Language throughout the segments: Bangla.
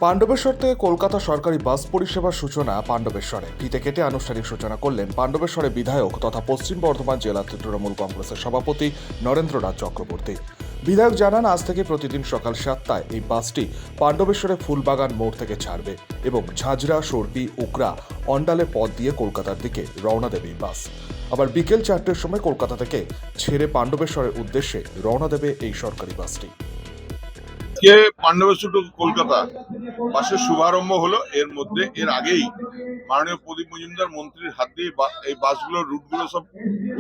পাণ্ডবেশ্বর থেকে কলকাতা সরকারি বাস পরিষেবার সূচনা পাণ্ডবেশ্বরে ফিতে কেটে আনুষ্ঠানিক সূচনা করলেন পাণ্ডবেশ্বরে বিধায়ক তথা পশ্চিম বর্ধমান জেলা তৃণমূল কংগ্রেসের সভাপতি নরেন্দ্রনাথ চক্রবর্তী। বিধায়ক জানান, আজ থেকে প্রতিদিন সকাল 7টায় এই বাসটি পাণ্ডবেশ্বরে ফুলবাগান মোড় থেকে ছাড়বে এবং ঝাঁঝরা, সর্পি, উকরা, অন্ডালের পথ দিয়ে কলকাতার দিকে রওনা দেবে এই বাস। আবার বিকেল 4টের সময় কলকাতা থেকে ছেড়ে পাণ্ডবেশ্বরের উদ্দেশ্যে রওনা দেবে এই সরকারি বাসটি। পাণ্ডবেশ্বর টু কলকাতা বাসের শুভারম্ভ হলো। এর আগেই মাননীয় প্রদীপ মজুমদার মন্ত্রীর হাত দিয়ে এই বাসগুলোর রুটগুলো সব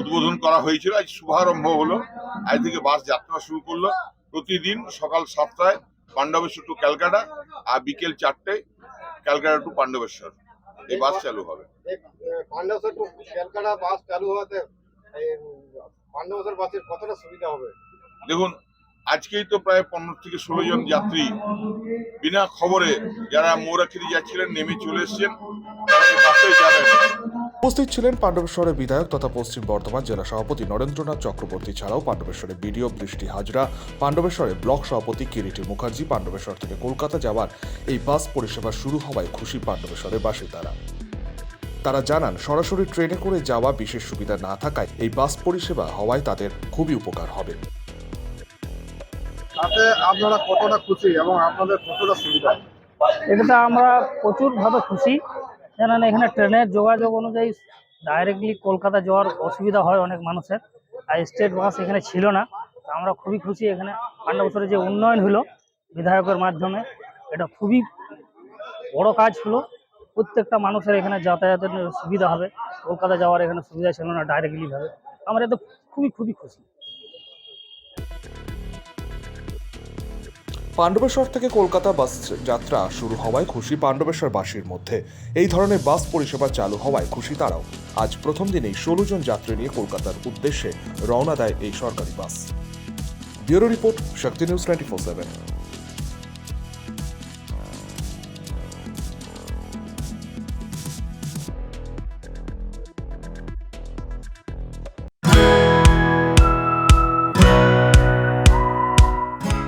উদ্বোধন করা হয়েছিল। আজ শুভারম্ভ হলো। আজ থেকে বাস যাত্রা শুরু করলো। প্রতিদিন সকাল 7টায় পাণ্ডবেশ্বর টু ক্যালকাটা আর বিকেল 4টায় ক্যালকাটা টু পাণ্ডবেশ্বর এই বাস চালু হবে। পাণ্ডবেশ্বর টু ক্যালকাটা বাস চালু হওয়াতে পাণ্ডবেশ্বর বাসের কতটা সুবিধা হবে? দেখুন, আজকেই তো প্রায় 15 থেকে 16 জন যাত্রী বিনা খবরে যারা মৌরাখিরি যাচ্ছিলেন নেমে চলে এসেছেন, বাসে যাবেন। উপস্থিত ছিলেন পাণ্ডবেশ্বরের বিধায়ক তথা পশ্চিম বর্ধমান জেলা সভাপতি নরেন্দ্রনাথ চক্রবর্তী ছাড়াও পাণ্ডবেশ্বরের বিডিও বৃষ্টি হাজরা, পাণ্ডবেশ্বরের ব্লক সভাপতি কিরিটি মুখার্জি। পাণ্ডবেশ্বর থেকে কলকাতা যাওয়ার এই বাস পরিষেবা শুরু হওয়ায় খুশি পাণ্ডবেশ্বরের বাসিন্দারা। তারা জানান, সরাসরি ট্রেনে করে যাওয়া বিশেষ সুবিধা না থাকায় এই বাস পরিষেবা হওয়ায় তাদের খুবই উপকার হবে। তাতে আপনারা কতটা খুশি এবং আপনাদের কতটা সুবিধা? এটাতে আমরা প্রচুরভাবে খুশি, কেননা এখানে ট্রেনের যোগাযোগ অনুযায়ী ডাইরেক্টলি কলকাতা যাওয়ার অসুবিধা হয় অনেক মানুষের, আর স্টেট বাস এখানে ছিল না। আমরা খুবই খুশি এখানে পাণ্ডবেশ্বরে যে উন্নয়ন হলো বিধায়কের মাধ্যমে, এটা খুবই বড় কাজ হলো। প্রত্যেকটা মানুষের এখানে যাতায়াতের সুবিধা হবে। কলকাতা যাওয়ার এখানে সুবিধা ছিল না ডাইরেক্টলি ভাবে। আমরা এতে খুবই খুশি। পাণ্ডবেশ্বর থেকে কলকাতা বাস যাত্রা শুরু হওয়ায় খুশি পাণ্ডবেশ্বরবাসীর মধ্যে। এই ধরনের বাস পরিষেবা চালু হওয়ায় খুশি তারাও। আজ প্রথম দিনেই 16 জন যাত্রী নিয়ে কলকাতার উদ্দেশ্যে রওনা দেয় এই সরকারি বাস। ব্যুরো রিপোর্ট, শক্তি নিউজ 24/7।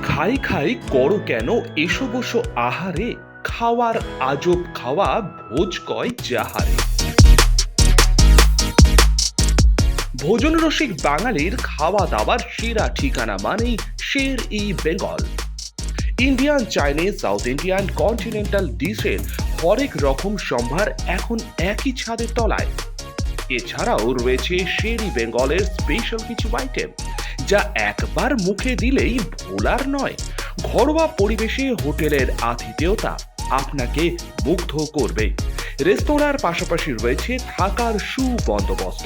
খাই খাই করো কেন এসো বসো আহারে, খাওয়ার আজব খাওয়া ভোজ কয় যাহারে। ভোজন রসিক বাঙালির খাওয়া দাওয়ার সেরা ঠিকানা মানেই Sher e Bengal. Indian, Chinese, South Indian, continental ডিশের হরেক রকম সম্ভার এখন একই ছাদের তলায়। এছাড়াও রয়েছে শের ই বেঙ্গলের স্পেশাল কিছু আইটেম যা একবার মুখে দিলেই ভোলার নয়। ঘরোয়া পরিবেশে হোটেলের আতিথেয়তা আপনাকে মুগ্ধ করবে। রেস্তোরাঁর পাশাপাশি রয়েছে থাকার সুবন্দোবস্ত।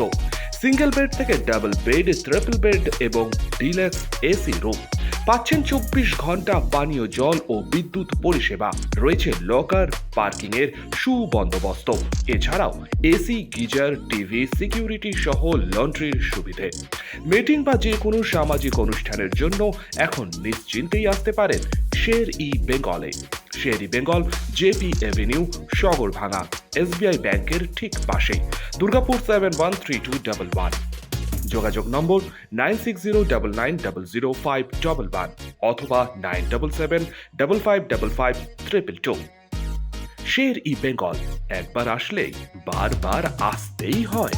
সিঙ্গেল বেড থেকে ডাবল বেড, ট্রিপল বেড এবং ডিলাক্স এসি রুম। পাচ্ছেন 24 ঘন্টা পানীয় জল ও বিদ্যুৎ পরিষেবা। রয়েছে লকার, পার্কিং এর সুবন্দোবস্ত। এছাড়াও এসি, গিজার, টিভি, সিকিউরিটি সহ লন্ড্রির সুবিধে। মিটিং বা যে কোনো সামাজিক অনুষ্ঠানের জন্য এখন নিশ্চিন্তেই আসতে পারেন শের ই বেঙ্গলে। Sher e Bengal, JP avenue, Sagarbhanga, SBI ব্যাংকের ঠিক পাশে, দুর্গাপুর 713211। যোগাযোগ নম্বর 9609900511 অথবা 9775555222। শের ই বেঙ্গল, একবার আসলেই বারবার আসতেই হয়।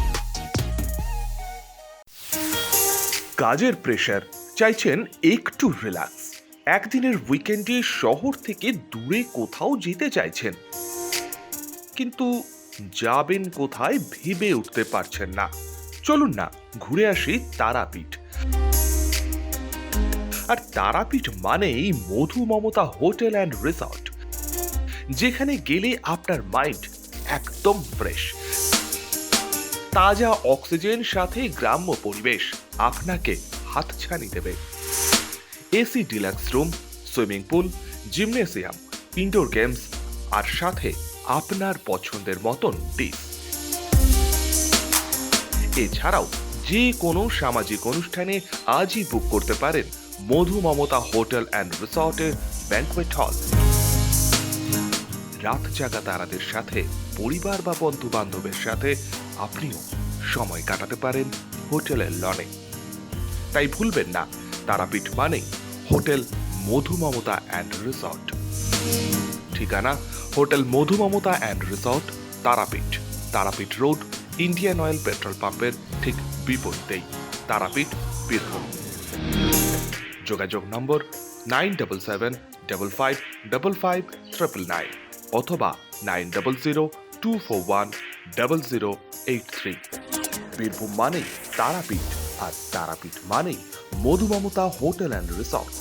কাজের প্রেশার, চাইছেন একটু রিল্যাক্স। একদিনের উইকেন্ডে শহর থেকে দূরে কোথাও যেতে চাইছেন, কিন্তু যাবেন কোথায় ভেবে উঠতে পারছেন না। চলুন না ঘুরে আসি তারাপীঠ। আর তারাপীঠ মানেই মধু মমতা হোটেল অ্যান্ড রিসর্ট, যেখানে গেলে আপনার মাইন্ড একদম ফ্রেশ। তাজা অক্সিজেন সাথে গ্রাম্য পরিবেশ আপনাকে হাতছানি দেবে। AC deluxe room, swimming pool, gymnasium, indoor games আর সাথে আপনার পছন্দের মতন ডিশ। এছাড়াও যে কোনো সামাজিক অনুষ্ঠানে আজই বুক করতে পারেন মধু মমতা হোটেল অ্যান্ড রিসর্টের ব্যাংকুয়েট হল। রাত জাগা তারাদের সাথে, পরিবার বা বন্ধু বান্ধবের সাথে আপনিও সময় কাটাতে পারেন হোটেলের লনে। তাই ভুলবেন না, তারাপীঠ মানে hotel Madhu Mamata and resort. ঠিকানা hotel Madhumamata and resort, Tarapith, Tarapith road, Indian oil petrol পাম্পের ঠিক বিপরীতেই, তারাপীঠ, বীরভূম। যোগাযোগ নম্বর 9775555599 অথবা 9002410083। বীরভূম মানেই তারাপীঠ, আর তারাপীঠ মানেই মধুমমতা হোটেল অ্যান্ড রিসর্ট।